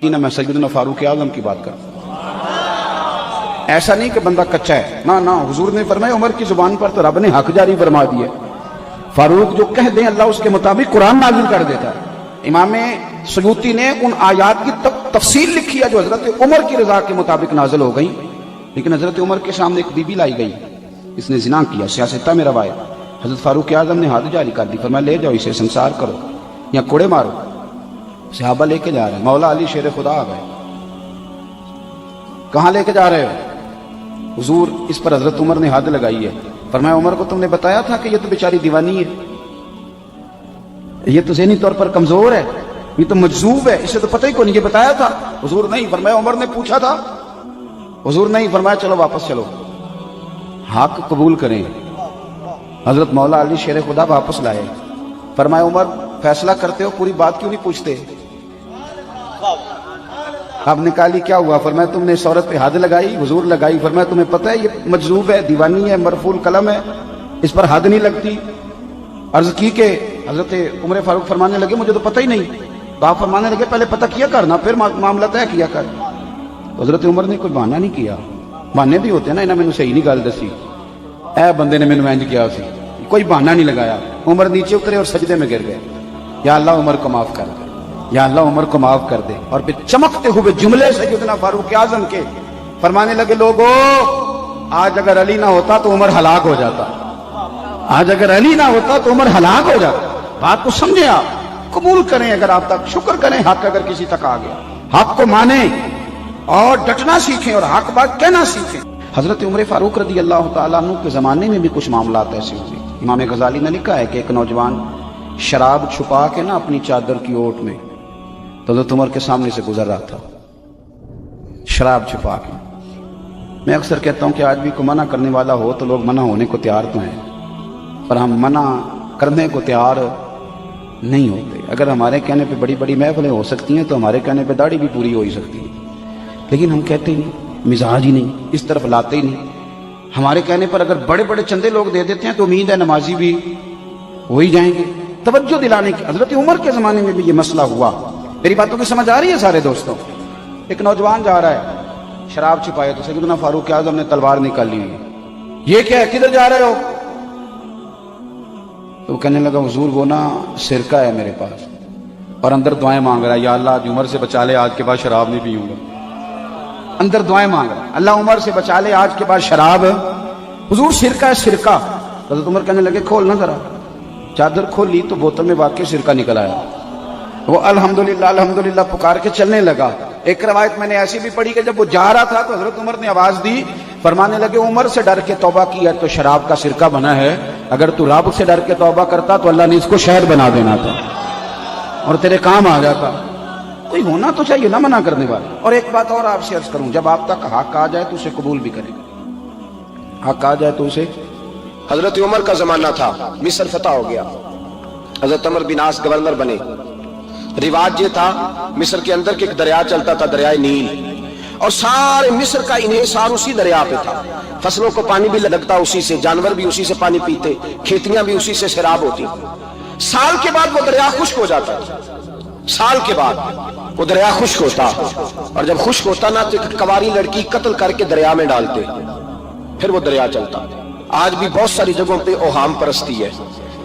نہ میں سیدنا فاروق اعظم کی بات کرتا ہوں۔ ایسا نہیں کہ بندہ کچا ہے، نہ حضور نے فرمایا عمر کی زبان پر تو رب نے حق جاری فرما دیا، فاروق جو کہہ دیں اللہ اس کے مطابق قرآن نازل کر دیتا ہے۔ امام سیوطی نے ان آیات کی تفصیل لکھی ہے جو حضرت عمر کی رضا کے مطابق نازل ہو گئی، لیکن حضرت عمر کے سامنے ایک بی بی لائی گئی، اس نے زنا کیا، سیاستہ میں روایت، حضرت فاروق اعظم نے حد جاری کر دی، فرمایا لے جاؤ اسے سنسار کرو یا کوڑے مارو۔ صحابہ لے کے جا رہے ہیں، مولا علی شیر خدا آ گئے، کہاں لے کے جا رہے ہو؟ حضور اس پر حضرت عمر نے حد لگائی ہے، فرمایا عمر کو تم نے بتایا تھا کہ یہ تو بیچاری دیوانی ہے، یہ تو ذہنی طور پر کمزور ہے، یہ تو مجذوب ہے، اسے تو پتہ ہی کو نہیں، یہ بتایا تھا؟ حضور نہیں، فرمایا عمر نے پوچھا تھا؟ حضور نہیں، فرمایا چلو واپس چلو، حق قبول کریں۔ حضرت مولا علی شیر خدا واپس لائے، فرمایا عمر فیصلہ کرتے ہو پوری بات کیوں نہیں پوچھتے؟ آپ نے کہا لی کیا ہوا؟ فرمایا تم نے اس عورت پہ حد لگائی؟ حضور لگائی۔ فرمایا تمہیں پتہ ہے یہ مجذوب ہے، دیوانی ہے، مرفوع قلم ہے، اس پر حد نہیں لگتی؟ عرض کی کہ حضرت عمر فاروق فرمانے لگے مجھے تو پتہ ہی نہیں، تو آپ فرمانے لگے پہلے پتہ کیا کرنا پھر معاملہ طے کیا کر۔ تو حضرت عمر نے کوئی بہانہ نہیں کیا، بہانے بھی ہوتے ہیں نا، انہیں میں نے صحیح نہیں گل دسی، اے بندے نے میں انج کیا سی، کوئی بہانہ نہیں لگایا۔ عمر نیچے اترے اور سجدے میں گر گئے، یا اللہ عمر کو معاف کر دے، یا اللہ عمر کو معاف کر دے۔ اور پھر چمکتے ہوئے جملے سیدنا فاروق اعظم کے فرمانے لگے لوگو آج اگر علی نہ ہوتا تو عمر ہلاک ہو جاتا، آج اگر علی نہ ہوتا تو عمر ہلاک ہو جاتا۔ بات کو سمجھیں، آپ قبول کریں، اگر آپ تک شکر کریں، حق اگر کسی تک آ گیا حق کو مانیں اور ڈٹنا سیکھیں اور حق بات کہنا سیکھیں۔ حضرت عمر فاروق رضی اللہ تعالیٰ عنہ کے زمانے میں بھی کچھ معاملات ایسے ہوئے۔ امام غزالی نے لکھا ہے کہ ایک نوجوان شراب چھپا کے نا اپنی چادر کی اوٹ میں تو حضرت عمر کے سامنے سے گزر رہا تھا، شراب چھپا کے۔ میں اکثر کہتا ہوں کہ آج بھی کوئی منع کرنے والا ہو تو لوگ منع ہونے کو تیار تو ہیں، پر ہم منع کرنے کو تیار نہیں ہوتے۔ اگر ہمارے کہنے پہ بڑی بڑی محفلیں ہو سکتی ہیں تو ہمارے کہنے پہ داڑھی بھی پوری ہو ہی سکتی ہے، لیکن ہم کہتے ہی نہیں، مزاج ہی نہیں، اس طرف لاتے ہی نہیں۔ ہمارے کہنے پر اگر بڑے بڑے چندے لوگ دے دیتے ہیں تو امید ہے نمازی بھی ہو ہی جائیں گے۔ توجہ دلانے کی، حضرت عمر کے زمانے میں بھی یہ مسئلہ ہوا۔ میری باتوں کی سمجھ آ رہی ہے سارے دوستوں؟ ایک نوجوان جا رہا ہے شراب چھپائے تو سیدنا فاروق اعظم نے تلوار نکال لی، یہ کیا ہے، کدھر جا رہے ہو؟ تو وہ کہنے لگا حضور وہ نا سرکہ ہے میرے پاس، اور اندر دعائیں مانگ رہا ہے، یا اللہ آج عمر سے بچا لے، آج کے بعد شراب نہیں پیوں گا۔ اندر دعائیں مانگ رہا ہے، اللہ عمر سے بچا لے، آج کے بعد شراب۔ حضور سرکہ ہے، سرکہ۔ حضرت عمر کہنے لگے کھول نہ ذرا، چادر کھولی تو بوتل میں واقعی سرکہ نکل آیا۔ وہ الحمدللہ الحمدللہ پکار کے چلنے لگا۔ ایک روایت میں نے ایسی بھی پڑھی کہ جب وہ جا رہا تھا تو حضرت عمر نے آواز دی، فرمانے لگے عمر سے ڈر کے توبہ کی ہے تو شراب کا سرکہ بنا ہے، اگر تو رب سے ڈر کے توبہ کرتا تو اللہ نے اس کو شہد بنا دینا تھا اور تیرے کام آ جاتا۔ کوئی ہونا تو چاہیے نہ منع کرنے والا۔ اور ایک بات اور آپ سے عرض کروں، جب آپ تک حق آ جائے تو اسے قبول بھی کرے گا، حق آ جائے تو اسے۔ حضرت عمر کا زمانہ تھا، مصر فتح ہو گیا، حضرت عمر بن عاص گورنر بنے۔ رواج یہ تھا مصر کے اندر کہ ایک دریا چلتا تھا، دریائے نیل، اور سارے مصر کا انحصار اسی دریا پہ تھا، فصلوں کو پانی بھی لگتا اسی سے، جانور بھی اسی سے پانی پیتے، کھیتیاں بھی اسی سے سیراب ہوتی۔ سال کے بعد وہ دریا خشک ہو جاتا، سال کے بعد وہ دریا خشک ہوتا، اور جب خشک ہوتا نا تو ایک کواری لڑکی قتل کر کے دریا میں ڈالتے، پھر وہ دریا چلتا۔ آج بھی بہت ساری جگہوں پہ اوہام پرستی ہے،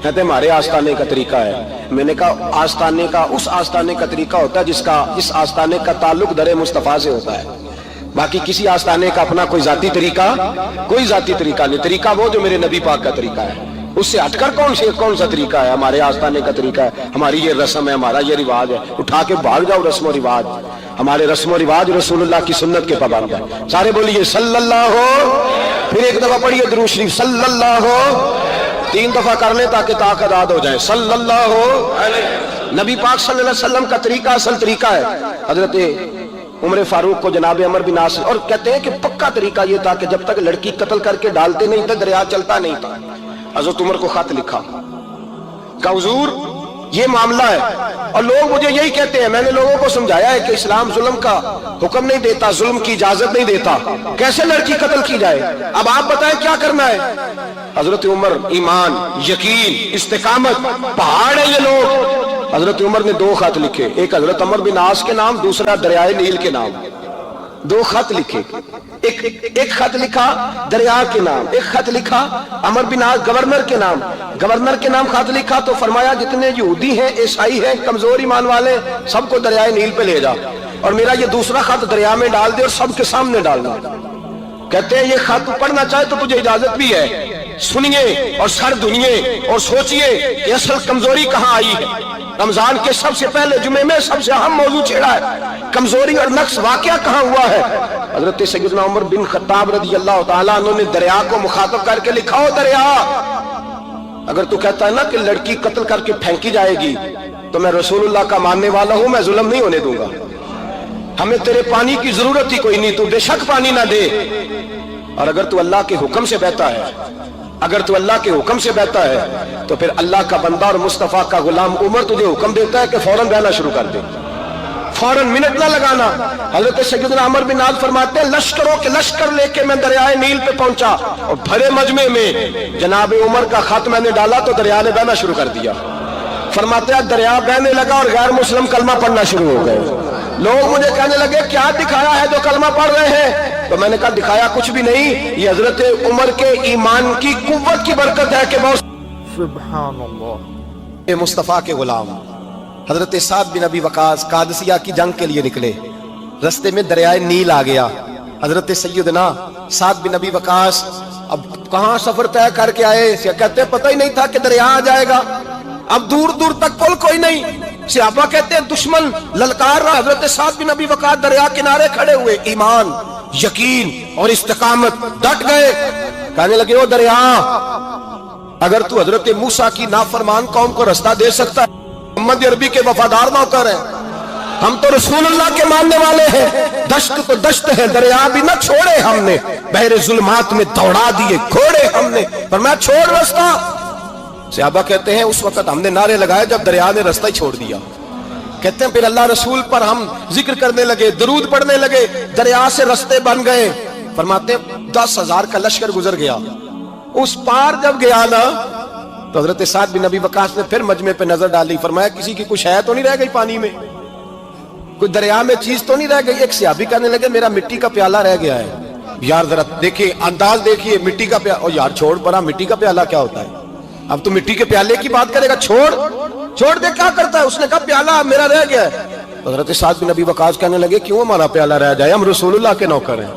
کہتے ہمارے آستانے کا طریقہ ہے۔ میں نے کہا آستانے کا اس آستانے کا طریقہ ہوتا ہے جس آستانے کا تعلق در مصطفیٰ سے ہوتا ہے، باقی کسی آستانے کا اپنا کوئی ذاتی طریقہ نہیں۔ طریقہ وہ جو میرے نبی پاک کا طریقہ ہے، اس سے ہٹ کر کون سا طریقہ ہے؟ ہمارے آستانے کا طریقہ ہے، ہماری یہ رسم ہے، ہمارا یہ رواج ہے، اٹھا کے بھاگ جاؤ رسم و رواج۔ ہمارے رسم و رواج رسول اللہ کی سنت کے پابند ہے۔ سارے بولیے صلی اللہ ہو، پھر ایک دفعہ پڑھیے درود شریف صلی اللہ ہو، 3 دفعہ کر لیں تاکہ طاقت آد ہو جائے، صلی اللہ ہو۔ نبی پاک صلی اللہ علیہ وسلم کا طریقہ اصل طریقہ ہے۔ حضرت عمر فاروق کو جناب عمر بن عاص، اور کہتے ہیں کہ پکا طریقہ یہ تھا کہ جب تک لڑکی قتل کر کے ڈالتے نہیں تھے دریا چلتا نہیں تھا۔ حضرت عمر کو خط لکھا کہ حضور یہ معاملہ ہے، اور لوگ مجھے یہی کہتے ہیں، میں نے لوگوں کو سمجھایا ہے کہ اسلام ظلم کا حکم نہیں دیتا، ظلم کی اجازت نہیں دیتا، کیسے لڑکی قتل کی جائے؟ اب آپ بتائیں کیا کرنا ہے؟ حضرت عمر ایمان، یقین، استقامت، پہاڑ ہے یہ لوگ، حضرت عمر نے 2 خط لکھے، ایک حضرت عمر بن عاص کے نام، دوسرا دریائے نیل کے نام. 2 خط لکھے. ایک خط لکھا دریا کے نام، ایک خط لکھا عمر بن عاص گورنر کے نام. گورنر کے نام خط لکھا تو فرمایا جتنے یہودی ہیں، عیسائی ہیں، کمزور ایمان والے، سب کو دریائے نیل پہ لے جا، اور میرا یہ دوسرا خط دریا میں ڈال دے اور سب کے سامنے ڈالنا. کہتے ہیں یہ خط پڑھنا چاہے تو تجھے اجازت بھی ہے، سنیے اور سر دھنیے اور سوچئے کہ اصل کمزوری کہاں آئی ہے. رمضان کے سب سے پہلے جمعے میں سب سے اہم موضوع چھیڑا ہے، کمزوری اور نقص واقعہ کہاں ہوا ہے. حضرت سیدنا عمر بن خطاب رضی اللہ تعالیٰ عنہ نے دریا کو مخاطب کر کے لکھا، ہو دریا، اگر تو کہتا ہے نا کہ لڑکی قتل کر کے پھینکی جائے گی تو میں رسول اللہ کا ماننے والا ہوں، میں ظلم نہیں ہونے دوں گا. ہمیں تیرے پانی کی ضرورت ہی کوئی نہیں، تو بے شک پانی نہ دے. اور اگر تو اللہ کے حکم سے بہتا ہے، اگر تو اللہ کے حکم سے بہتا ہے تو پھر اللہ کا بندہ اور مصطفیٰ کا غلام عمر تجھے حکم دیتا ہے کہ فوراً بہنا شروع کر دے، فوراً منٹ نہ لگانا. حضرت سیدنا عمر بن عاص فرماتے ہیں لشکروں کے لشکر لے کے میں دریائے نیل پہ پہنچا اور بھرے مجمع میں جناب عمر کا خط میں نے ڈالا تو دریا نے بہنا شروع کر دیا. فرماتے ہیں دریا بہنے لگا اور غیر مسلم کلمہ پڑھنا شروع ہو گئے. لوگ مجھے کہنے لگے کیا دکھایا ہے جو کلمہ پڑھ رہے ہیں؟ تو میں نے کہا دکھایا کچھ بھی نہیں، یہ حضرت عمر کے ایمان کی قوت کی برکت ہے کہ بہت سبحان اللہ. مصطفیٰ کے غلام حضرت سعد بن ابی وقاص قادسیہ کی جنگ کے لیے نکلے، رستے میں دریائے نیل آ گیا. حضرت سیدنا سعد بن ابی وقاص اب کہاں سفر طے کر کے آئے، کہتے پتہ ہی نہیں تھا کہ دریا آ جائے گا. اب دور دور تک پل کوئی نہیں. صحابہ کہتے ہیں دشمن للکار رہا، حضرت سعد بن ابی وقاص دریا کنارے کھڑے ہوئے، ایمان، یقین اور استقامت، ڈٹ گئے. کہنے لگے او دریا، اگر تو حضرت موسیٰ کی نافرمان قوم کو رستہ دے سکتا ہے، محمد عربی کے وفادار نوکر ہیں، ہم تو رسول اللہ کے ماننے والے ہیں. دشت تو دشت ہے، دریا بھی نہ چھوڑے ہم نے، بحر ظلمات میں دوڑا دیے گھوڑے ہم نے، پر میں چھوڑ رستہ. صحابہ کہتے ہیں اس وقت ہم نے نعرے لگائے جب دریا نے رستہ چھوڑ دیا. کہتے ہیں پھر اللہ رسول پر ہم ذکر کرنے لگے، درود پڑھنے لگے، دریا سے رستے بن گئے. فرماتے ہیں 10,000 کا لشکر گزر گیا. اس پار جب گیا نا تو حضرت سعد بن ابی وقاص نے پھر مجمع پہ نظر ڈالی. فرمایا کسی کی کچھ ہے تو نہیں رہ گئی پانی میں، کوئی دریا میں چیز تو نہیں رہ گئی. ایک صحابی کہنے لگے میرا مٹی کا پیالہ رہ گیا ہے. یار ذرا دیکھیے انداز دیکھیے، مٹی کا پیالہ. اور یار چھوڑ پڑا، مٹی کا پیالہ کیا ہوتا ہے؟ اب تو مٹی کے پیالے کی بات کرے گا، چھوڑ دے، کیا کرتا ہے؟ اس نے کہا پیالہ میرا رہ گیا ہے. حضرت سعد بن ابی وقاص کہنے لگے کیوں ہمارا پیالہ رہ جائے، ہم رسول اللہ کے نوکر ہیں.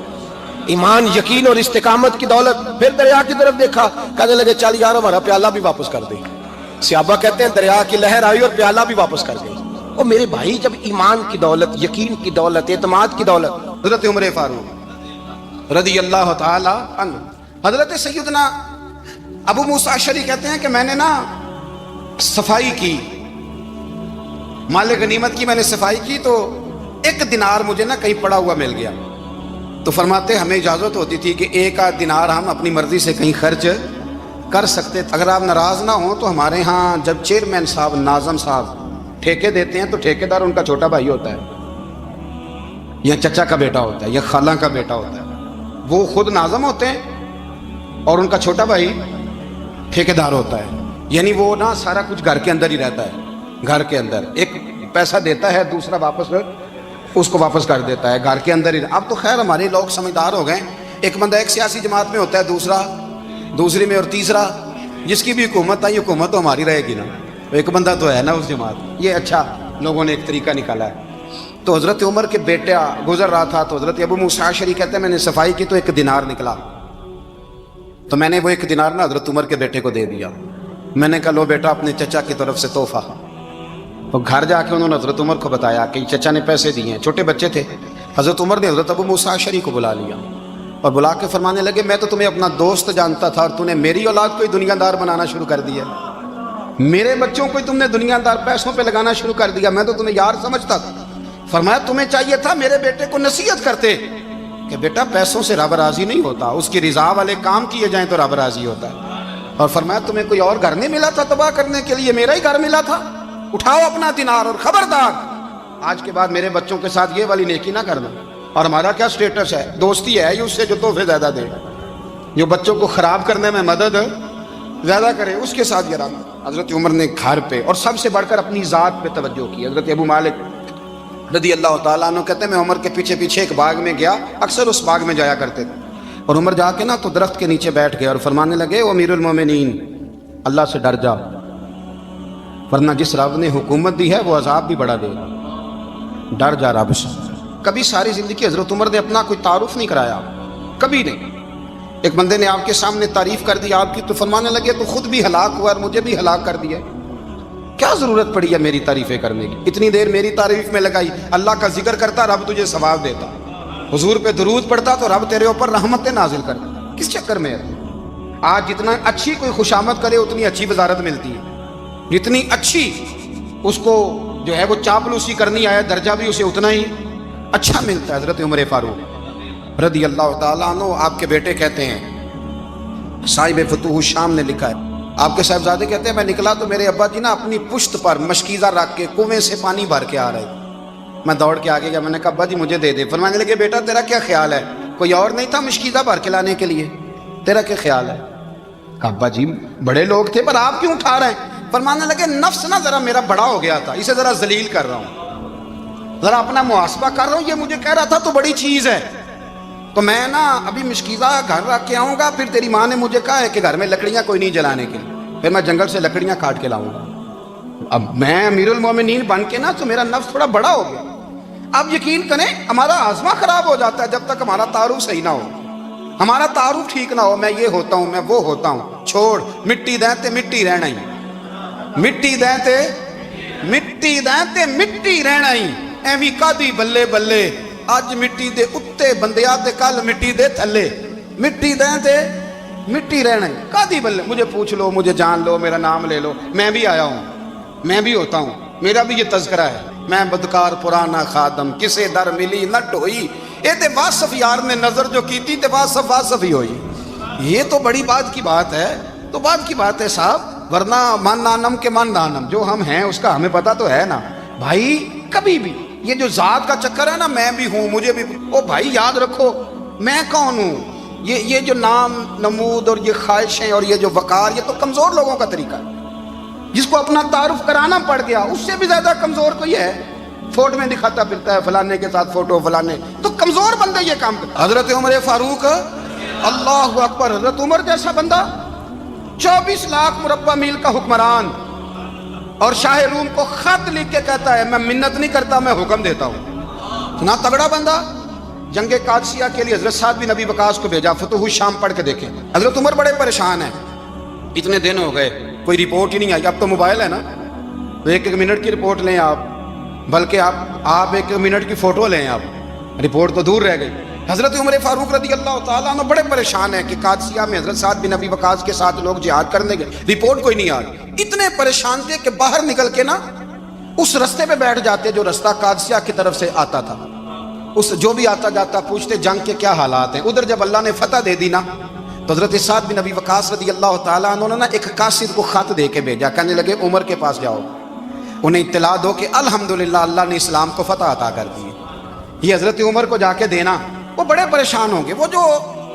ایمان، یقین اور استقامت کی دولت. پھر دریا کی طرف دیکھا، کہنے لگے چل یار ہمارا پیالہ بھی واپس کر دے. صحابہ کہتے ہیں دریا کی لہر آئی اور پیالہ بھی واپس کر گئی. اور میرے بھائی جب ایمان کی دولت، یقین کی دولت، اعتماد کی دولت. حضرت عمر فاروق رضی اللہ تعالی عنہ، حضرت سیدنا ابو موسیٰ اشعری کہتے ہیں کہ میں نے نا صفائی کی، مال غنیمت کی میں نے صفائی کی تو 1 دینار مجھے نا کہیں پڑا ہوا مل گیا. تو فرماتے ہمیں اجازت ہوتی تھی کہ 1 آدھ دینار ہم اپنی مرضی سے کہیں خرچ کر سکتے. اگر آپ ناراض نہ ہوں تو ہمارے ہاں جب چیئرمین صاحب، ناظم صاحب ٹھیکے دیتے ہیں تو ٹھیکیدار ان کا چھوٹا بھائی ہوتا ہے یا چچا کا بیٹا ہوتا ہے یا خالہ کا بیٹا ہوتا ہے. وہ خود ناظم ہوتے ہیں اور ان کا چھوٹا بھائی ٹھیکیدار ہوتا ہے. یعنی وہ نا سارا کچھ گھر کے اندر ہی رہتا ہے. گھر کے اندر ایک پیسہ دیتا ہے، دوسرا واپس اس کو واپس کر دیتا ہے، گھر کے اندر ہی. اب تو خیر ہمارے لوگ سمجھدار ہو گئے، ایک بندہ ایک سیاسی جماعت میں ہوتا ہے، دوسرا دوسری میں، اور تیسرا جس کی بھی حکومت آئی، حکومت تو ہماری رہے گی نا، ایک بندہ تو ہے نا اس جماعت. یہ اچھا لوگوں نے ایک طریقہ نکالا ہے. تو حضرت عمر کے بیٹا گزر رہا تھا تو حضرت ابو موسیٰ اشعری کہتے ہیں میں نے صفائی کی تو 1 دینار نکلا. تو میں نے وہ 1 دینار نا حضرت عمر کے بیٹے کو دے دیا. میں نے کہا لو بیٹا اپنے چچا کی طرف سے تحفہ. تو گھر جا کے انہوں نے حضرت عمر کو بتایا کہ چچا نے پیسے دیے ہیں. چھوٹے بچے تھے. حضرت عمر نے حضرت ابو موسیٰ اشعری کو بلا لیا اور بلا کے فرمانے لگے میں تو تمہیں اپنا دوست جانتا تھا اور تم نے میری اولاد کو ہی دنیا دار بنانا شروع کر دیا. میرے بچوں کو ہی تم نے دنیا دار پیسوں پہ لگانا شروع کر دیا. میں تو تمہیں یار سمجھتا تھا. فرمایا تمہیں چاہیے تھا میرے بیٹے کو نصیحت کرتے کہ بیٹا پیسوں سے رب راضی نہیں ہوتا، اس کی رضا والے کام کیے جائیں تو رب راضی ہوتا ہے. اور فرمایا تمہیں کوئی اور گھر نہیں ملا تھا تباہ کرنے کے لیے، میرا ہی گھر ملا تھا. اٹھاؤ اپنا دینار اور خبردار آج کے بعد میرے بچوں کے ساتھ یہ والی نیکی نہ کرنا. اور ہمارا کیا سٹیٹس ہے؟ دوستی ہے یہ اس سے جو تحفے زیادہ دے، جو بچوں کو خراب کرنے میں مدد زیادہ کرے اس کے ساتھ گرا۔ حضرت عمر نے گھر پہ اور سب سے بڑھ کر اپنی ذات پہ توجہ کی۔ حضرت ابو مالک رضی اللہ تعالیٰ عنہ کہتے ہیں میں عمر کے پیچھے پیچھے ایک باغ میں گیا، اکثر اس باغ میں جایا کرتے تھے، اور عمر جا کے نا تو درخت کے نیچے بیٹھ گئے اور فرمانے لگے او امیر المومنین اللہ سے ڈر جا، ورنہ جس رب نے حکومت دی ہے وہ عذاب بھی بڑا دے گا، ڈر جا رب سے۔ کبھی ساری زندگی حضرت عمر نے اپنا کوئی تعارف نہیں کرایا، کبھی نہیں۔ ایک بندے نے آپ کے سامنے تعریف کر دی آپ کی تو فرمانے لگے تو خود بھی ہلاک ہوا اور مجھے بھی ہلاک کر دیا، کیا ضرورت پڑی ہے میری تعریفیں کرنے کی؟ اتنی دیر میری تعریف میں لگائی، اللہ کا ذکر کرتا رب تجھے ثواب دیتا، حضور پہ درود پڑھتا تو رب تیرے اوپر رحمتیں نازل کرتا، کس چکر میں ہے؟ آج جتنا اچھی کوئی خوشامد کرے اتنی اچھی وزارت ملتی ہے، جتنی اچھی اس کو جو ہے وہ چاپلوسی کرنی آئے درجہ بھی اسے اتنا ہی اچھا ملتا ہے۔ حضرت عمر فاروق رضی اللہ تعالیٰ عنہ آپ کے بیٹے کہتے ہیں، صاحب فتوح الشام نے لکھا ہے، آپ کے صاحبزادے کہتے ہیں میں نکلا تو میرے ابا جی نا اپنی پشت پر مشکیزہ رکھ کے کنویں سے پانی بھر کے آ رہے، میں دوڑ کے آگے گیا، میں نے کہا ابا جی مجھے دے دے۔ فرمانے لگے بیٹا تیرا کیا خیال ہے، کوئی اور نہیں تھا مشکیزہ بھر کے لانے کے لیے، تیرا کیا خیال ہے؟ کہا ابا جی بڑے لوگ تھے پر آپ کیوں اٹھا رہے ہیں؟ فرمانے لگے نفس نا ذرا میرا بڑا ہو گیا تھا، اسے ذرا ذلیل کر رہا ہوں، ذرا اپنا محاسبہ کر رہا ہوں، یہ مجھے کہہ رہا تھا تو بڑی چیز ہے، تو میں نا ابھی مشکیزہ گھر رکھ کے آؤں گا، پھر تیری ماں نے مجھے کہا ہے کہ گھر میں لکڑیاں کوئی نہیں جلانے کے لیے، پھر میں جنگل سے لکڑیاں کاٹ کے لاؤں گا۔ اب میں امیر المومنین بن کے نا تو میرا نفس تھوڑا بڑا ہو گیا۔ اب یقین کریں ہمارا آزما خراب ہو جاتا ہے جب تک ہمارا تعارف صحیح نہ ہو، ہمارا تعارف ٹھیک نہ ہو، میں یہ ہوتا ہوں میں وہ ہوتا ہوں، چھوڑ مٹی دیں تے مٹی رہنا ہی، مٹی دیں تے مٹی دیں تے مٹی رہنا ہی، ایویں کادی بلے بلے اج مٹی دے اتے بندیا تے کل مٹی دے تھلے، مٹی دیں تے مٹی رہنا ہے، کادی بلے، مجھے پوچھ لو مجھے جان لو میرا نام لے لو، میں بھی آیا ہوں، میں بھی ہوتا ہوں، میرا بھی یہ تذکرہ ہے، میں بدکار پرانا خادم کسے در ملی نہ ٹوئی، اے تے واصف یار نے نظر جو کی تھی تے واصف واصف ہی ہوئی۔ یہ تو بڑی بات کی بات ہے، تو بات کی بات ہے صاحب، ورنہ من نانم کے من نانم، جو ہم ہیں اس کا ہمیں پتہ تو ہے نا بھائی۔ کبھی بھی یہ جو ذات کا چکر ہے نا میں بھی ہوں مجھے بھی، او بھائی یاد رکھو میں کون ہوں، یہ جو نام نمود اور یہ خواہشیں اور یہ جو وقار، یہ تو کمزور لوگوں کا طریقہ ہے، جس کو اپنا تعارف کرانا پڑ گیا اس سے بھی زیادہ کمزور کوئی ہے، فوٹو میں دکھاتا پھرتا ہے فلانے کے ساتھ فوٹو فلانے، تو کمزور بندے یہ کام کرتے۔ حضرت عمر فاروق اللہ اکبر، حضرت عمر جیسا بندہ 24 لاکھ مربع میل کا حکمران، اور شاہ روم کو خط لکھ کے کہتا ہے میں منت نہیں کرتا میں حکم دیتا ہوں، اتنا تگڑا بندہ۔ جنگ قادسیہ کے لیے حضرت سعد بن ابی وقاص کو بھیجا، فتوح الشام پڑھ کے دیکھیں، حضرت عمر بڑے پریشان ہیں، اتنے دن ہو گئے کوئی رپورٹ ہی نہیں آئی، اب تو موبائل ہے نا تو ایک ایک منٹ کی رپورٹ لیں آپ، بلکہ آپ ایک منٹ کی فوٹو لیں، آپ رپورٹ تو دور رہ گئی۔ حضرت عمر فاروق رضی اللہ تعالیٰ عنہ بڑے پریشان ہیں کہ قادسیہ میں حضرت سعد بن ابی وقاص کے ساتھ لوگ جہاد کرنے گئے، رپورٹ کوئی نہیں آ رہی، اتنے پریشان تھے کہ باہر نکل کے نا اس رستے پہ بیٹھ جاتے جو رستہ قادسیہ کی طرف سے آتا تھا، اس جو بھی آتا جاتا پوچھتے جنگ کے کیا حالات ہیں۔ ادھر جب اللہ نے فتح دے دی نا تو حضرت سعد بن ابی وقاص رضی اللہ تعالیٰ عنہ نے ایک قاصد کو خط دے کے بھیجا، کہنے لگے عمر کے پاس جاؤ انہیں اطلاع دو کہ الحمدللہ اللہ نے اسلام کو فتح عطا کر دی۔ یہ حضرت عمر کو جا کے دینا، وہ بڑے پریشان ہوں گے۔ وہ جو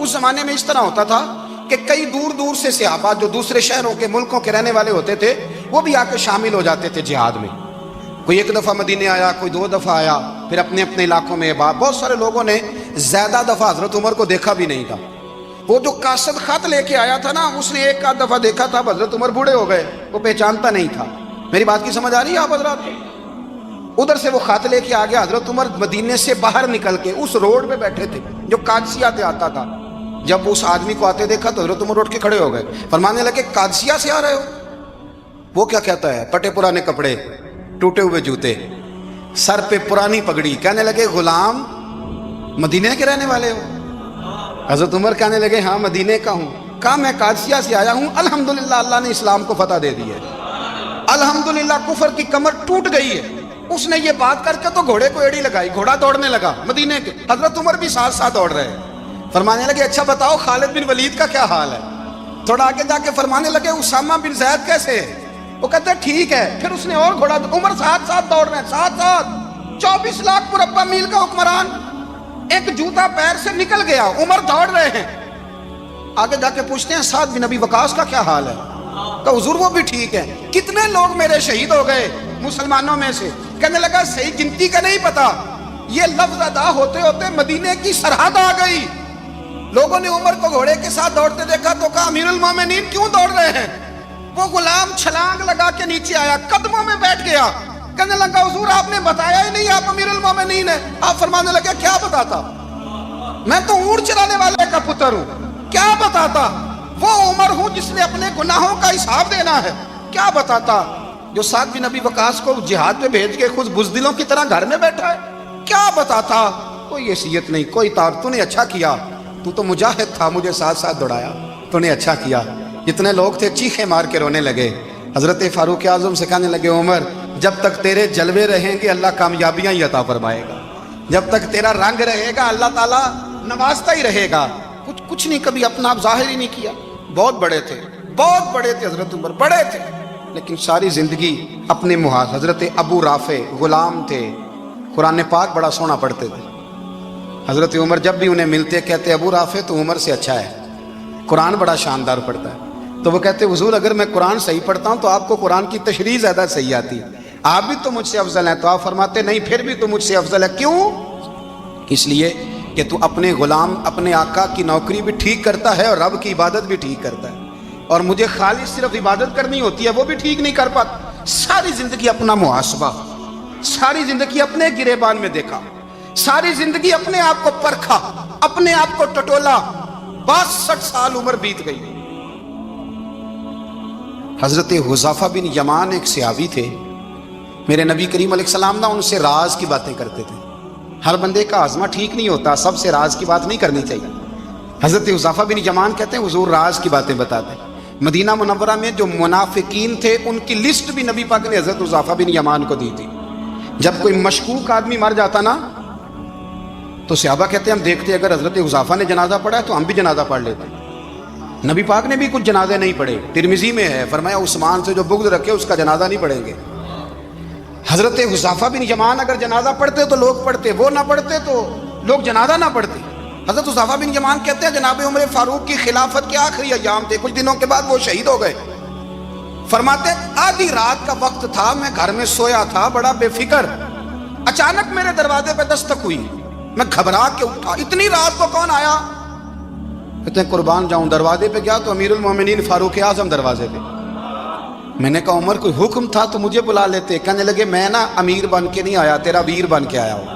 اس زمانے میں اس طرح ہوتا تھا کہ کئی دور دور سے صحابہ جو دوسرے شہروں کے ملکوں کے رہنے والے ہوتے تھے وہ بھی آ کے شامل ہو جاتے تھے جہاد میں، کوئی ایک دفعہ مدینے آیا، کوئی 2 دفعہ آیا، پھر اپنے اپنے علاقوں میں بہت سارے لوگوں نے زیادہ دفعہ حضرت عمر کو دیکھا بھی نہیں تھا۔ وہ جو قاصد خط لے کے آیا تھا نا اس نے ایک آدھ دفعہ دیکھا تھا، حضرت عمر بوڑھے ہو گئے، وہ پہچانتا نہیں تھا۔ میری بات کی سمجھ آ رہی ہے آپ حضرات کو؟ ادھر سے وہ خط لے کے آ گیا، حضرت عمر مدینے سے باہر نکل کے اس روڈ پہ بیٹھے تھے جو قادسیہ سے آتا تھا، جب اس آدمی کو آتے دیکھا تو حضرت عمر اٹھ کے کھڑے ہو گئے، فرمانے لگے قادسیہ سے آ رہے ہو؟ وہ کیا کہتا ہے؟ پٹے پرانے کپڑے، ٹوٹے ہوئے جوتے، سر پہ پرانی پگڑی، کہنے لگے غلام مدینے کے رہنے والے ہو؟ حضرت عمر کہنے لگے ہاں مدینے کا ہوں۔ کہا میں قادسیہ سے آیا ہوں، الحمدللہ اللہ نے اسلام کو فتح دے دی ہے، الحمدللہ کفر کی کمر ٹوٹ گئی ہے۔ اس نے یہ بات کر کے تو گھوڑے کو ایڑی لگائی، گھوڑا دوڑنے لگا مدینے کے، حضرت عمر بھی ساتھ ساتھ دوڑ رہے ہیں۔ فرمانے لگے اچھا بتاؤ خالد بن ولید کا کیا حال ہے؟ تھوڑا آگے جا کے فرمانے لگے اسامہ بن زید کیسے ہے؟ وہ کہتے ہیں ٹھیک ہے۔ پھر اس نے اور گھوڑا، عمر ساتھ ساتھ دوڑ رہے ہیں، ساتھ ساتھ 24 لاکھ مربع میل کا حکمران، ایک جوتا پیر سے نکل گیا، عمر دوڑ رہے ہیں۔ آگے جا کے پوچھتے ہیں سعد بن ابی وقاص کا کیا حال ہے؟ تو حضور وہ بھی ٹھیک ہے. کتنے لوگ میرے شہید ہو گئے مسلمانوں میں سے. کہنے لگا صحیح گنتی کا نہیں پتا. یہ لفظ ادا ہوتے ہوتے مدینے کی سرحد آ گئی. لوگوں نے عمر کو گھوڑے کے ساتھ دوڑتے دیکھا تو کہا امیر المومنین کیوں دوڑ رہے ہیں؟ وہ غلام چھلانگ لگا کے نیچے آیا, قدموں میں بیٹھ گیا. کہنے لگا حضور آپ نے بتایا ہی نہیں آپ امیر المومنین ہیں. آپ فرمانے لگے کیا بتاتا, میں تو اونٹ چلانے والے کا پتر ہوں, کیا بتاتا. وہ عمر ہوں جس نے اپنے گناہوں کا حساب دینا ہے, کیا بتاتا. جو سعد بن ابی وقاص کو جہاد پہ بھیج کے خود بزدلوں کی طرح گھر میں بیٹھا ہے, کیا بتاتا. کوئی حیثیت نہیں, کوئی تو نے اچھا کیا, تو مجاہد تھا, مجھے ساتھ ساتھ دوڑایا, تو نے اچھا کیا. جتنے لوگ تھے چیخے مار کے رونے لگے. حضرت فاروق اعظم سے کہنے لگے عمر جب تک تیرے جلوے رہیں گے اللہ کامیابیاں ہی عطا فرمائے گا, جب تک تیرا رنگ رہے گا اللہ تعالیٰ نوازتا ہی رہے گا. کچھ نہیں, کبھی اپنا آپ ظاہر ہی نہیں کیا. بہت بڑے تھے, بہت بڑے تھے حضرت عمر, بڑے تھے, لیکن ساری زندگی اپنے محاذ. حضرت ابو رافع غلام تھے, قرآن پاک بڑا سونا پڑھتے تھے. حضرت عمر جب بھی انہیں ملتے کہتے ابو رافع تو عمر سے اچھا ہے, قرآن بڑا شاندار پڑھتا ہے. تو وہ کہتے حضور اگر میں قرآن صحیح پڑھتا ہوں تو آپ کو قرآن کی تشریح زیادہ صحیح آتی ہے, آپ بھی تو مجھ سے افضل ہیں. تو آپ فرماتے نہیں پھر بھی تو مجھ سے افضل ہے. کیوں؟ اس لیے کہ تو اپنے غلام اپنے آقا کی نوکری بھی ٹھیک کرتا ہے اور رب کی عبادت بھی ٹھیک کرتا ہے, اور مجھے خالی صرف عبادت کرنی ہوتی ہے وہ بھی ٹھیک نہیں کر پاتا. ساری زندگی اپنا محاسبہ, ساری زندگی اپنے گریبان میں دیکھا, ساری زندگی اپنے آپ کو پرکھا, اپنے آپ کو ٹٹولا. 62 سال عمر بیت گئی. حضرت حذیفہ بن یمان ایک صحابی تھے, میرے نبی کریم علیہ السلام نا ان سے راز کی باتیں کرتے تھے. ہر بندے کا ہاضمہ ٹھیک نہیں ہوتا, سب سے راز کی بات نہیں کرنی چاہیے. حضرت حذیفہ بن یمان کہتے ہیں حضور راز کی باتیں بتاتے. مدینہ منورہ میں جو منافقین تھے ان کی لسٹ بھی نبی پاک نے حضرت حذیفہ بن یمان کو دی تھی. جب کوئی مشکوک آدمی مر جاتا نا تو صحابہ کہتے ہیں ہم دیکھتے اگر حضرت حذیفہ نے جنازہ پڑھا ہے تو ہم بھی جنازہ پڑھ لیتے. نبی پاک نے بھی کچھ جنازے نہیں پڑھے. ترمذی میں ہے, فرمایا عثمان سے جو بغض رکھے اس کا جنازہ نہیں پڑھیں گے. حضرت حذیفہ بن یمان اگر جنازہ پڑھتے تو لوگ پڑھتے, وہ نہ پڑھتے تو لوگ جنازہ نہ پڑھتے. حضرت حذیفہ بن یمان کہتے ہیں جناب عمر فاروق کی خلافت کے آخری ایام تھے, کچھ دنوں کے بعد وہ شہید ہو گئے. فرماتے آدھی رات کا وقت تھا, میں گھر میں سویا تھا بڑا بے فکر, اچانک میرے دروازے پہ دستک ہوئی, میں گھبرا کے اٹھا, اتنی رات کو کون آیا؟ کہتے ہیں قربان جاؤں دروازے پہ گیا تو امیر المومنین فاروق اعظم دروازے پہ. میں نے کہا عمر کوئی حکم تھا تو مجھے بلا لیتے. کہنے لگے میں نا امیر بن کے نہیں آیا, تیرا ویر بن کے آیا ہوں.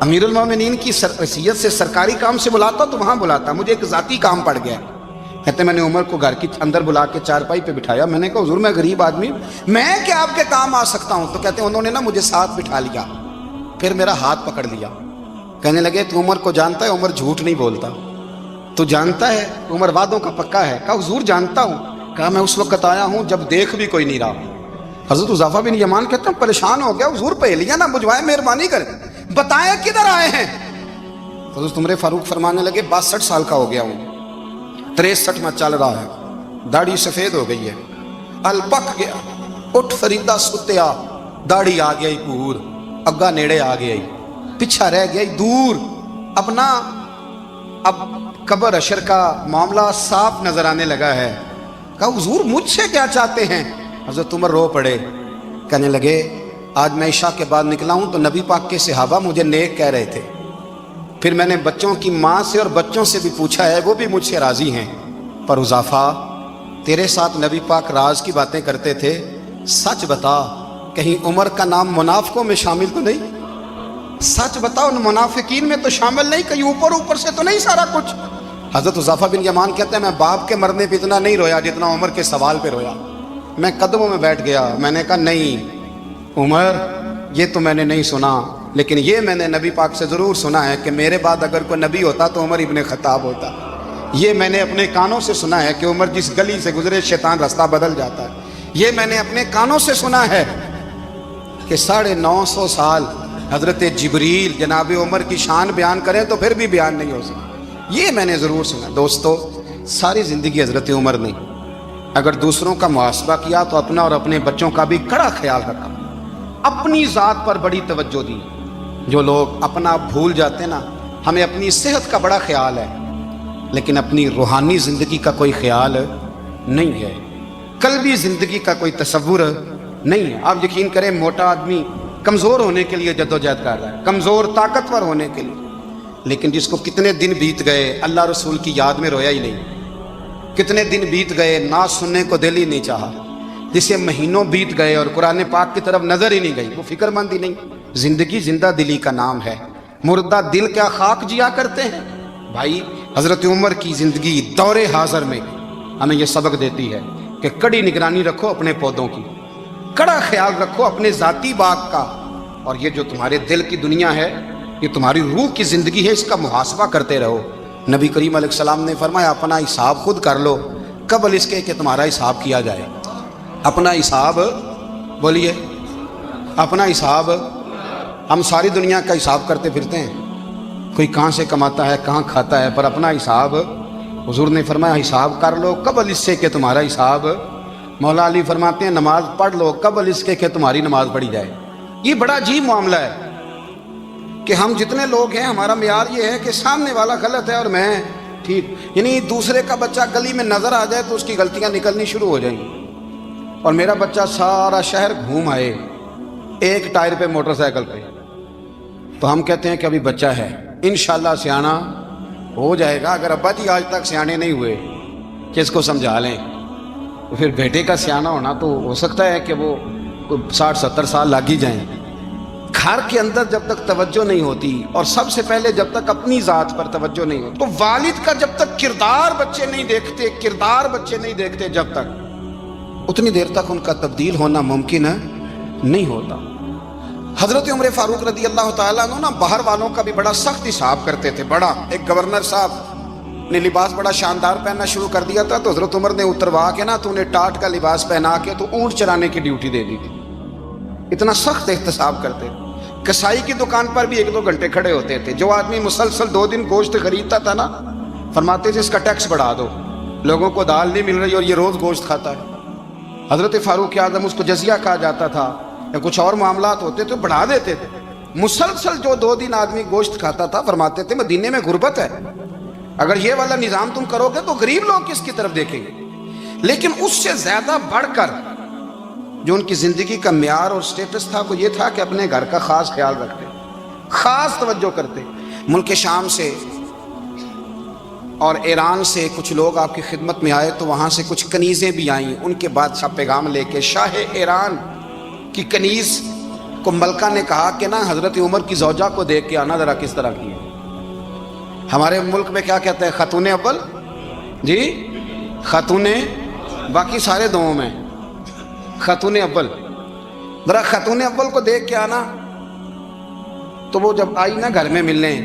امیر المومنین کی حیثیت سے سرکاری کام سے بلاتا تو وہاں بلاتا, مجھے ایک ذاتی کام پڑ گیا. کہتے میں نے عمر کو گھر کی اندر بلا کے چارپائی پہ بٹھایا. میں نے کہا حضور میں غریب آدمی ہوں, میں کیا آپ کے کام آ سکتا ہوں؟ تو کہتے ہیں انہوں نے نا مجھے ساتھ بٹھا لیا, پھر میرا ہاتھ پکڑ لیا. کہنے لگے تو عمر کو جانتا ہے؟ عمر جھوٹ نہیں بولتا. تو جانتا ہے؟ عمر وعدوں کا پکا ہے. کہا حضور جانتا ہوں. کہا میں اس وقت آیا ہوں جب دیکھ بھی کوئی نہیں رہا. حضرت حذیفہ بن یمان کہتے ہیں پریشان ہو گیا, حضور پہلیاں نہ بجھوائے, مہربانی کریں بتائیں کدھر آئے ہیں. حضرت عمر فاروق فرمانے لگے 62 سال کا ہو گیا ہوں, 63 میں چل رہا ہے, داڑھی سفید ہو گئی ہے, الپک گیا, اٹھ فریدہ ستیا, داڑھی آ گئی پور, اگا نیڑے آ گئی, پیچھا رہ گئی دور. اپنا اب قبر اشر کا معاملہ صاف نظر آنے لگا ہے. کہا حضور مجھ سے کیا چاہتے ہیں؟ حضرت عمر رو پڑے, کہنے لگے آج میں عشاء کے بعد نکلا ہوں تو نبی پاک کے صحابہ مجھے نیک کہہ رہے تھے, پھر میں نے بچوں کی ماں سے اور بچوں سے بھی پوچھا ہے, وہ بھی مجھ سے راضی ہیں. پر حذیفہ تیرے ساتھ نبی پاک راز کی باتیں کرتے تھے, سچ بتا کہیں عمر کا نام منافقوں میں شامل تو نہیں؟ سچ بتا ان منافقین میں تو شامل نہیں, کہیں اوپر سے تو نہیں سارا کچھ؟ حضرت حذیفہ بن یمان کہتے ہیں میں باپ کے مرنے پہ اتنا نہیں رویا جتنا عمر کے سوال پہ رویا. میں قدموں میں بیٹھ گیا, میں نے کہا نہیں عمر یہ تو میں نے نہیں سنا, لیکن یہ میں نے نبی پاک سے ضرور سنا ہے کہ میرے بعد اگر کوئی نبی ہوتا تو عمر ابن خطاب ہوتا. یہ میں نے اپنے کانوں سے سنا ہے کہ عمر جس گلی سے گزرے شیطان رستہ بدل جاتا ہے. یہ میں نے اپنے کانوں سے سنا ہے کہ 950 سال حضرت جبریل جناب عمر کی شان بیان کریں تو پھر بھی بیان نہیں ہو سکتا. یہ میں نے ضرور سنا. دوستو ساری زندگی حضرت عمر نے اگر دوسروں کا محاسبہ کیا تو اپنا اور اپنے بچوں کا بھی کڑا خیال رکھا, اپنی ذات پر بڑی توجہ دی. جو لوگ اپنا بھول جاتے نا, ہمیں اپنی صحت کا بڑا خیال ہے لیکن اپنی روحانی زندگی کا کوئی خیال نہیں ہے. قلبی زندگی کا کوئی تصور نہیں ہے. آپ یقین کریں موٹا آدمی کمزور ہونے کے لیے جدوجہد کر رہا ہے, کمزور طاقتور ہونے کے لیے, لیکن جس کو کتنے دن بیت گئے اللہ رسول کی یاد میں رویا ہی نہیں, کتنے دن بیت گئے نعت سننے کو دل ہی نہیں چاہا, جسے مہینوں بیت گئے اور قرآن پاک کی طرف نظر ہی نہیں گئی, وہ فکر مند ہی نہیں. زندگی زندہ دلی کا نام ہے, مردہ دل کیا خاک جیا کرتے ہیں. بھائی حضرت عمر کی زندگی دور حاضر میں ہمیں یہ سبق دیتی ہے کہ کڑی نگرانی رکھو اپنے پودوں کی, کڑا خیال رکھو اپنے ذاتی باغ کا, اور یہ جو تمہارے دل کی دنیا ہے یہ تمہاری روح کی زندگی ہے, اس کا محاسبہ کرتے رہو. نبی کریم علیہ السلام نے فرمایا اپنا حساب خود کر لو قبل اس کے کہ تمہارا حساب کیا جائے. اپنا حساب, بولیے اپنا حساب. ہم ساری دنیا کا حساب کرتے پھرتے ہیں, کوئی کہاں سے کماتا ہے کہاں کھاتا ہے, پر اپنا حساب حضور نے فرمایا حساب کر لو قبل اس سے کہ تمہارا حساب. مولا علی فرماتے ہیں نماز پڑھ لو قبل اس کے کہ تمہاری نماز پڑھی جائے. یہ بڑا عجیب معاملہ ہے کہ ہم جتنے لوگ ہیں ہمارا معیار یہ ہے کہ سامنے والا غلط ہے اور میں ٹھیک, یعنی دوسرے کا بچہ گلی میں نظر آ جائے تو اس کی غلطیاں نکلنی شروع ہو جائیں گی, اور میرا بچہ سارا شہر گھوم آئے ایک ٹائر پہ موٹر سائیکل پہ, تو ہم کہتے ہیں کہ ابھی بچہ ہے انشاءاللہ سیانا ہو جائے گا. اگر ابا جی آج تک سیانے نہیں ہوئے کہ اس کو سمجھا لیں, تو پھر بیٹے کا سیانا ہونا تو ہو سکتا ہے کہ وہ 60-70 سال لگ ہی جائیں. گھر کے اندر جب تک توجہ نہیں ہوتی, اور سب سے پہلے جب تک اپنی ذات پر توجہ نہیں ہوتی, تو والد کا جب تک کردار بچے نہیں دیکھتے جب تک, اتنی دیر تک ان کا تبدیل ہونا ممکن نہیں ہوتا. حضرت عمر فاروق رضی اللہ تعالیٰ عنہ باہر والوں کا بھی بڑا سخت حساب کرتے تھے. بڑا ایک گورنر صاحب نے لباس بڑا شاندار پہننا شروع کر دیا تھا, تو حضرت عمر نے اتروا کے نا تو انہیں ٹاٹ کا لباس پہنا کے تو اونٹ چرانے کی ڈیوٹی دے دی تھی. اتنا سخت احتساب کرتے. کسائی کی دکان پر بھی 1-2 گھنٹے کھڑے ہوتے تھے. جو آدمی مسلسل 2 دن گوشت خریدتا تھا نا, فرماتے تھے اس کا ٹیکس بڑھا دو, لوگوں کو دال نہیں مل رہی اور یہ روز گوشت کھاتا ہے. حضرت فاروق اعظم, اس کو جزیہ کہا جاتا تھا, یا کچھ اور معاملات ہوتے تو بڑھا دیتے تھے. مسلسل جو 2 دن آدمی گوشت کھاتا تھا, فرماتے تھے مدینے میں غربت ہے, اگر یہ والا نظام تم کرو گے تو غریب لوگ کس کی طرف دیکھیں گے. لیکن اس سے زیادہ بڑھ کر جو ان کی زندگی کا معیار اور سٹیٹس تھا وہ یہ تھا کہ اپنے گھر کا خاص خیال رکھتے, خاص توجہ کرتے. ملک شام سے اور ایران سے کچھ لوگ آپ کی خدمت میں آئے, تو وہاں سے کچھ کنیزیں بھی آئیں. ان کے بادشاہ پیغام لے کے, شاہ ایران کی کنیز کو ملکہ نے کہا کہ نا حضرت عمر کی زوجہ کو دیکھ کے آنا ذرا کس طرح کی ہے. ہمارے ملک میں کیا کہتے ہیں, خاتون اول, جی خاتون, باقی سارے دوؤں میں خاتون اول, ذرا خاتون اول کو دیکھ کے آنا. تو وہ جب آئی نا گھر میں ملنے,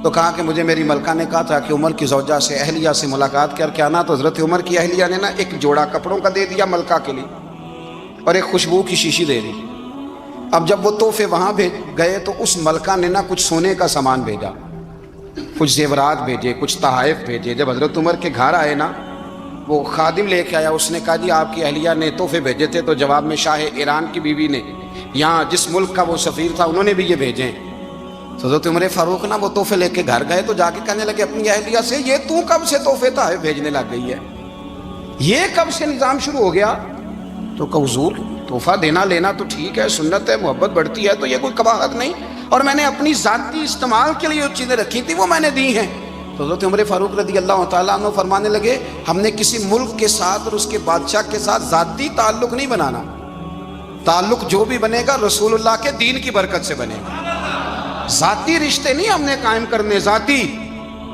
تو کہا کہ مجھے میری ملکہ نے کہا تھا کہ عمر کی زوجہ سے, اہلیہ سے ملاقات کر کے آنا. تو حضرت عمر کی اہلیہ نے نا ایک جوڑا کپڑوں کا دے دیا ملکہ کے لیے, اور ایک خوشبو کی شیشی دے دی. اب جب وہ تحفے وہاں گئے تو اس ملکہ نے نا کچھ سونے کا سامان بھیجا, کچھ زیورات بھیجے, کچھ تحائف بھیجے. جب حضرت عمر کے گھر آئے نا, وہ خادم لے کے آیا, اس نے کہا جی آپ کی اہلیہ نے تحفے بھیجے تھے. تو جواب میں شاہ ایران کی بیوی نے, یہاں جس ملک کا وہ سفیر تھا, انہوں نے بھی یہ بھیجے. حضرت عمر فاروق نا وہ تحفے لے کے گھر گئے, تو جا کے کہنے لگے اپنی اہلیہ سے, یہ تو کب سے تحفے تحائف بھیجنے لگ گئی ہے, یہ کب سے نظام شروع ہو گیا؟ تو کہ حضور تحفہ دینا لینا تو ٹھیک ہے, سنت ہے, محبت بڑھتی ہے, تو یہ کوئی قباحت نہیں, اور میں نے اپنی ذاتی استعمال کے لیے جو چیزیں رکھی تھی وہ میں نے دی ہیں. تو حضرت عمر فاروق رضی اللہ تعالیٰ عنہ فرمانے لگے ہم نے کسی ملک کے ساتھ اور اس کے بادشاہ کے ساتھ ذاتی تعلق نہیں بنانا, تعلق جو بھی بنے گا رسول اللہ کے دین کی برکت سے بنے گا. ذاتی رشتے نہیں ہم نے قائم کرنے, ذاتی.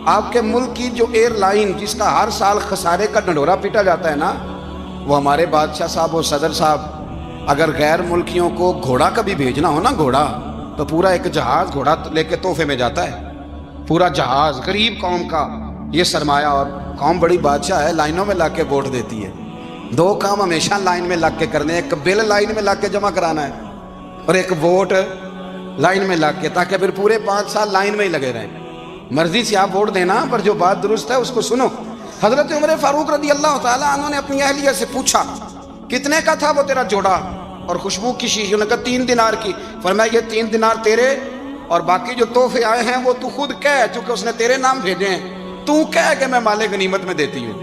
آپ کے ملک کی جو ایئر لائن جس کا ہر سال خسارے کا ڈنڈورا پیٹا جاتا ہے نا, وہ ہمارے بادشاہ صاحب اور صدر صاحب اگر غیر ملکیوں کو گھوڑا کبھی بھیجنا ہو نا, گھوڑا, تو پورا ایک جہاز گھوڑا لے کے تحفے میں جاتا ہے, پورا جہاز. غریب قوم کا یہ سرمایہ, اور قوم بڑی بادشاہ ہے, لائنوں میں لگ کے ووٹ دیتی ہے. 2 کام ہمیشہ لائن میں لگ کے کرنے, ایک بل لائن میں لگ کے جمع کرانا ہے, اور ایک ووٹ لائن میں لگ کے, تاکہ پھر پورے 5 سال لائن میں ہی لگے رہیں. مرضی سے آپ ووٹ دینا, پر جو بات درست ہے اس کو سنو. حضرت عمر فاروق رضی اللہ تعالیٰ عنہ نے اپنی اہلیہ سے پوچھا کتنے کا تھا وہ تیرا جوڑا اور خوشبو کی شیشی؟ انہوں نے کہا 3 دینار کی. فرمایا یہ 3 دینار تیرے, اور باقی جو تحفے آئے ہیں وہ تو خود کہہ, چونکہ اس نے تیرے نام بھیجے ہیں, تو کہہ کہ میں مال غنیمت میں دیتی ہوں.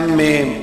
MA